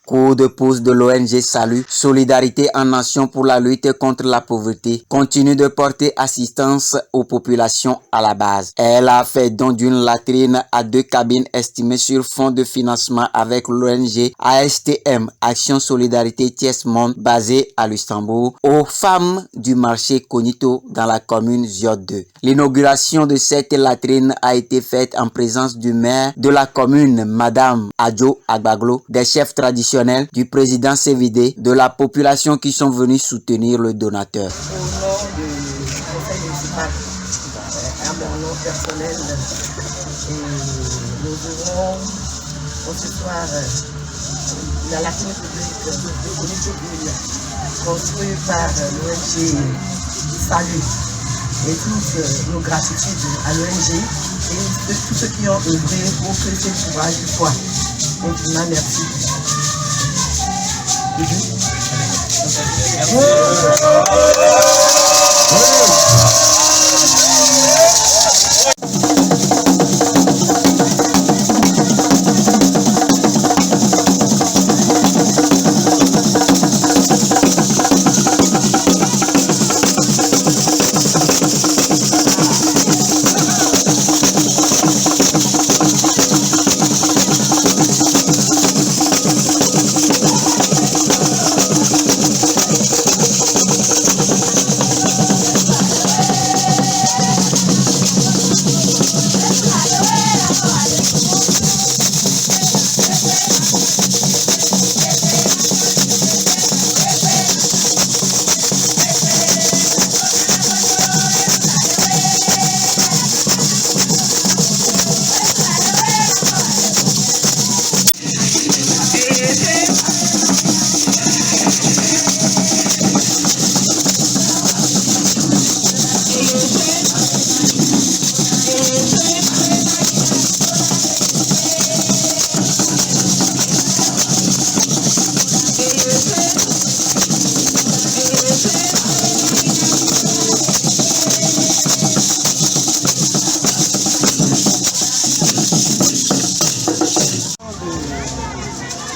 Coup de pouce de l'ONG Salut, Solidarité en Nation pour la lutte contre la pauvreté, continue de porter assistance aux populations à la base. Elle a fait don d'une latrine à 2 cabines estimées sur fonds de financement avec l'ONG ASTM, Action Solidarité Tiers-Monde, basée à Luxembourg, aux femmes du marché Cognito dans la commune Ziot 2. L'inauguration de cette latrine a été faite en présence du maire de la commune, Madame Adjo Agbaglo, des chefs traditionnels, du président CVD, de la population qui sont venus soutenir le donateur. Au nom du conseil municipal, à mon nom personnel, nous ouvrons ce soir la latrine publique de Cognito-Ville, construite par l'ONG Salut. Et toutes nos gratitudes à l'ONG et tous ceux qui ont œuvré pour que cet ouvrage soit. Infiniment merci.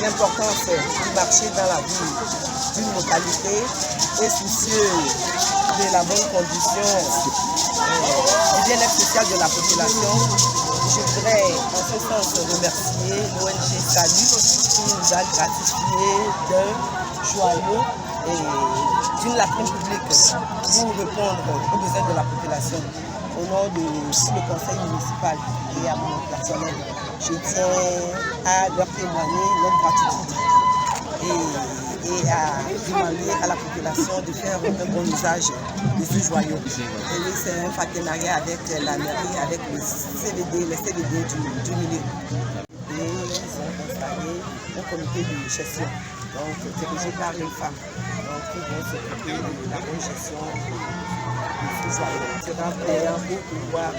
L'importance du marché dans la vie d'une localité est soucieux de la bonne condition du bien-être social de la population. Je voudrais en ce sens remercier l'ONG Salut qui nous a gratifié d'un joyau et d'une latrine publique pour répondre aux besoins de la population. Au nom de tout le conseil municipal et à mon personnel, je tiens à leur témoigner notre gratitude et à demander à la population de faire un bon usage de ce joyau. Et c'est un partenariat avec la mairie, avec les CVD du milieu. Et ils ont installé un comité de gestion, donc dirigé par une femme, donc qui vont s'occuper de la bonne gestion de ce joyau. C'est un payant pour pouvoir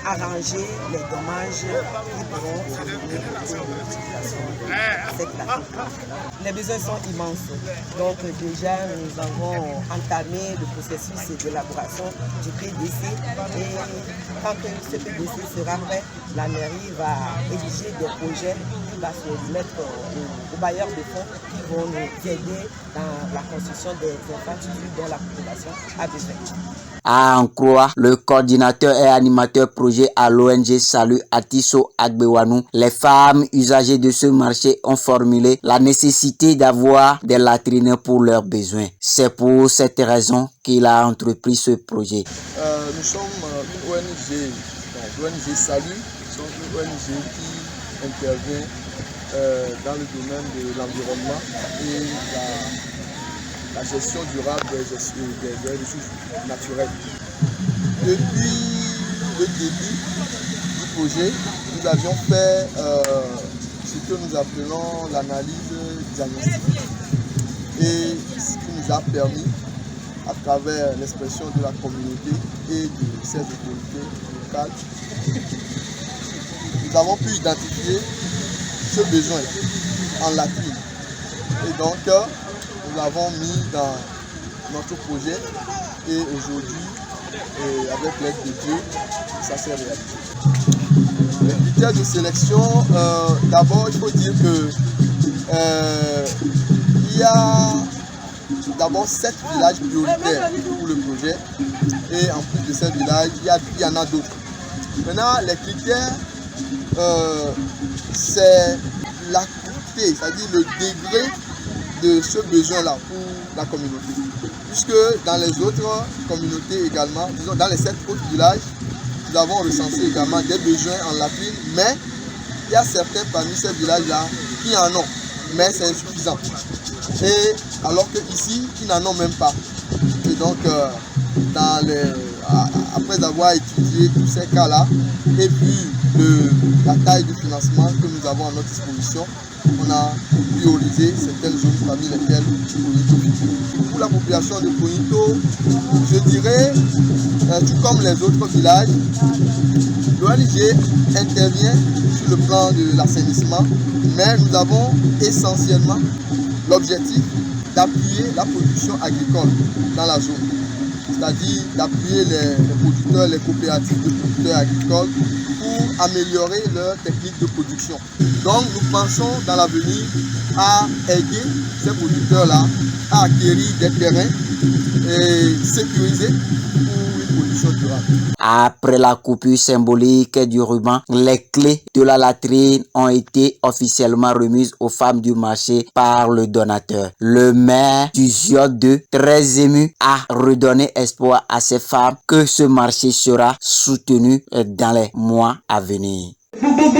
arranger les dommages qui pourront survenir pour l'utilisation de cette plateforme. Les besoins sont immenses. Donc déjà, nous avons entamé le processus d'élaboration du PDC et quand ce PDC sera prêt, la mairie va édiger des projets qui vont se mettre aux bailleurs de fonds qui vont nous aider dans la construction des infrastructures dont la population a besoin. À en croire le coordinateur et animateur projet à l'ONG Salut Atiso Agbewanou, les femmes usagées de ce marché ont formulé la nécessité d'avoir des latrines pour leurs besoins. C'est pour cette raison qu'il a entrepris ce projet. Nous sommes une ONG, l'ONG Salut, nous sommes une ONG qui intervient dans le domaine de l'environnement et la gestion durable des ressources naturelles. Depuis le début du projet, nous avions fait ce que nous appelons l'analyse diagnostique et ce qui nous a permis, à travers l'expression de la communauté et de ses autorités locales, nous avons pu identifier ce besoin en latrine. Et donc, nous l'avons mis dans notre projet et aujourd'hui, avec l'aide de Dieu, ça s'est réalisé. Les critères de sélection, d'abord, il faut dire que il y a d'abord 7 villages prioritaires pour le projet et en plus de ces villages, il y en a d'autres. Maintenant, les critères, c'est l'acuité, c'est-à-dire le degré de ce besoin-là pour la communauté. Puisque dans les autres communautés également, disons dans les 7 autres villages, nous avons recensé également des besoins en latrine, mais il y a certains parmi ces villages-là qui en ont, mais c'est insuffisant. Et alors qu'ici, ils n'en ont même pas. Et donc, après avoir étudié tous ces cas-là et vu la taille du financement que nous avons à notre disposition, on a priorisé certaines zones parmi lesquelles Pointo figure. Pour la population de Pointo, je dirais, tout comme les autres villages, l'ONG intervient sur le plan de l'assainissement, mais nous avons essentiellement l'objectif d'appuyer la production agricole dans la zone. C'est-à-dire d'appuyer les producteurs, les coopératives de producteurs agricoles pour améliorer leur technique de production. Donc nous pensons dans l'avenir à aider ces producteurs-là à acquérir des terrains et sécuriser pour une production durable. Après la coupure symbolique du ruban, les clés de la latrine ont été officiellement remises aux femmes du marché par le donateur. Le maire du Ziot 2, très ému, a redonné espoir à ces femmes que ce marché sera soutenu dans les mois à venir. Donc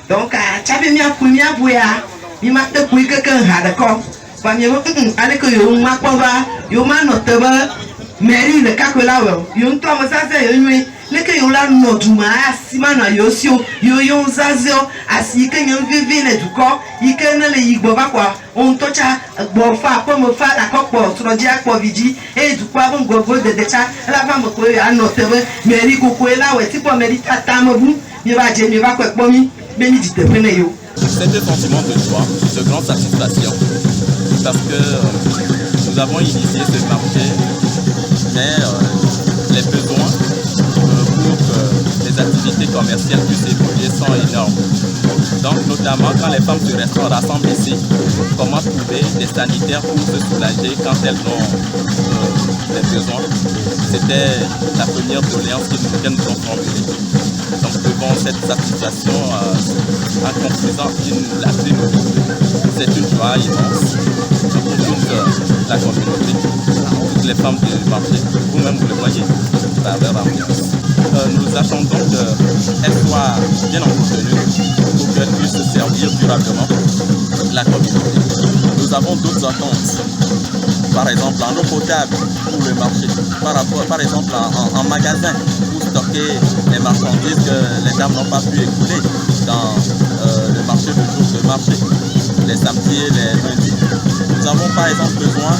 donc mairie le kakola yo nto amosase yo nwe leke yo la noduma asima na yo sio yo yo zazio asike nyo vivi le duko ikene le yigbo ba kwa on tocha gbo fa po mo fa la kokpo troji akpo viji e duko abon gogo de decha la ba mo ko ya notebe mairie koko la we tipo mairie tata mo bu mi ba je mi ba ko ekpo mi be mi dite pene yo. C'est un sentiment de joie, de grande satisfaction parce que nous avons initié ce marché. Mais les besoins pour que les activités commerciales puissent évoluer sont énormes. Donc notamment quand les femmes du restaurant rassemblent ici, comment trouver des sanitaires pour se soulager quand elles ont des besoins. C'était la première doléance que nous ont formulée. Donc devant cette satisfaction en construisant une latrine, c'est une joie immense pour toute la communauté. Les femmes du marché, vous-même vous le voyez, par leur ambiance. Nous attendons qu'elles soient bien entretenues pour qu'elles puissent servir durablement la communauté. Nous avons d'autres attentes, par exemple en eau potable pour le marché, par exemple en magasin pour stocker les marchandises que les dames n'ont pas pu écouler dans le marché de jour de marché, les samedis et les lundis. Nous avons par exemple besoin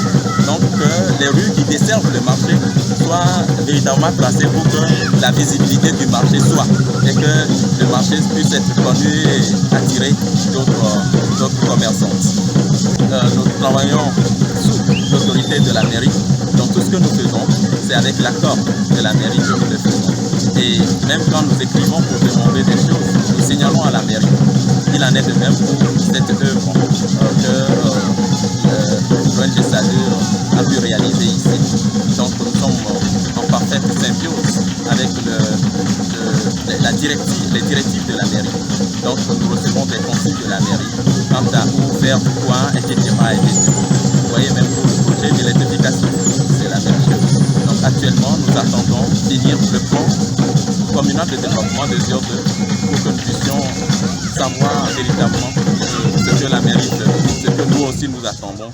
donc que les rues qui desservent le marché soient véritablement tracées pour que la visibilité du marché soit et que le marché puisse être connu et attirer d'autres commerçantes. Nous travaillons sous l'autorité de la mairie. Donc tout ce que nous faisons, c'est avec l'accord de la mairie que nous le faisons. Et même quand nous écrivons pour demander des choses, nous signalons à la mairie. Il en est de même pour cette œuvre que l'ONG Salut a pu réaliser ici. Donc nous sommes en parfaite symbiose avec les directives de la mairie. Donc nous recevons des consignes de la mairie quant à où faire quoi, etc. Vous voyez, même pour le projet de l'électrification, c'est la même chose. Donc maintenant, nous attendons finir le plan communal de développement des urnes pour que nous puissions savoir véritablement ce que la mérite, ce que nous aussi nous attendons.